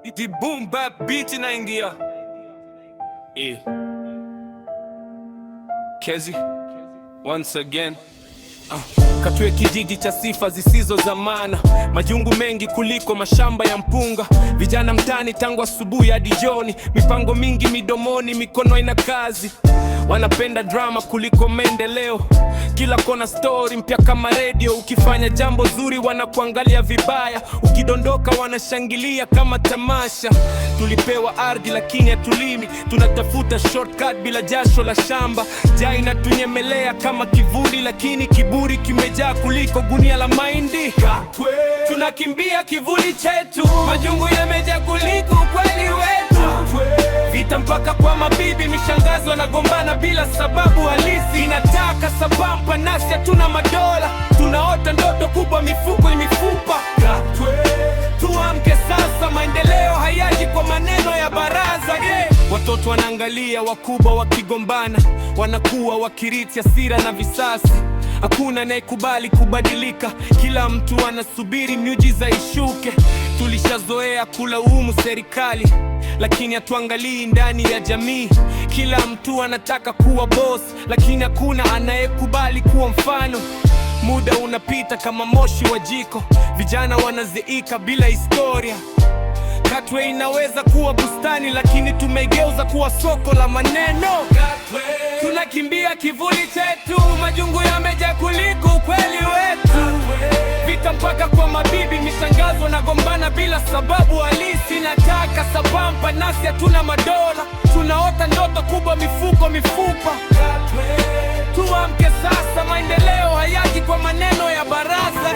The boom bap beat inaingia. Kezi once again. Katwe kijiji cha sifa zisizo za maana, majungu mengi kuliko mashamba ya mpunga. Vijana mtani tangu asubuhi hadi jioni, mipango mingi midomoni, mikono ina kazi. Wanapenda drama kuliko maendeleo, kila kona story mpya kama radio. Ukifanya jambo zuri wanakuangalia vibaya, ukidondoka wanashangilia kama tamasha. Tulipewa ardhi lakini hatulimi, tunatafuta shortcut bila jasho la shamba. Njaa inatunyemelea kama kivuli, lakini kiburi kimejaa kuliko gunia la mahindi. Tunakimbia kivuli chetu, majungu yamejaa kuliko ukweli wetu. Vita mpaka kwa mabibi, mishangazo wanagombana bila sababu halisi. Inataka sabampa nasi hatuna madola, tunaota ndoto kubwa, mifuko imifupa. Tuamke sasa, maendeleo hayaji kwa maneno ya baraza. Watoto wanaangalia wakubwa wakigombana, wanakuwa wakirithi hasira na visasi. Hakuna anayekubali kubadilika, kila mtu anasubiri miujiza ishuke. Tulishazoea kulaumu serikali, lakini hatuangalii ndani ya jamii. Kila mtu anataka kuwa boss, lakini hakuna anayekubali kuwa mfano. Muda unapita kama moshi wa jiko, vijana wanazeeka bila historia. Katwe inaweza kuwa bustani, lakini tumeigeuza kuwa soko la maneno. Tunakimbia kivuli chetu, majungu yamejaa kuliko ukweli wetu. Vita mpaka kwa mabibi, mishangazo na gombana bila sababu halisi. Nataka sabampa nasi hatuna madola, tunaota ndoto kubwa, mifuko mifupa. Tuamke sasa, maendeleo hayaji kwa maneno ya baraza.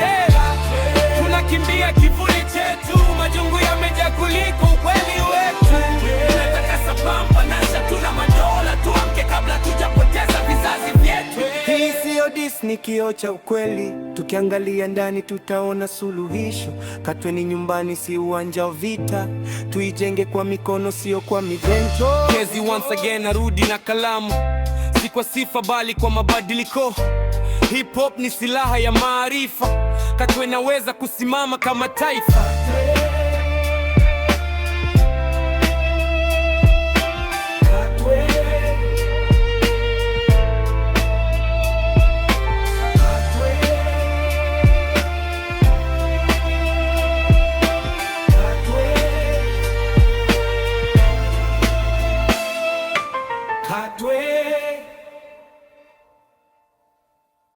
Tunakimbia kivuli chetu, majungu yamejaa kuliko ukweli wetu. Nataka sabampa nasi hatuna madola, tuamke kabla tujapoteza vizazi vyetu. Hii siyo Disney, kioo cha ukweli. Tukiangalia ndani tutaona suluhisho. Katwe ni nyumbani, si uwanja wa vita. Tuijenge kwa mikono, sio kwa mivento. Kezi once again, narudi na kalamu, si kwa sifa bali kwa mabadiliko. Hip hop ni silaha ya maarifa, Katwe naweza kusimama kama taifa.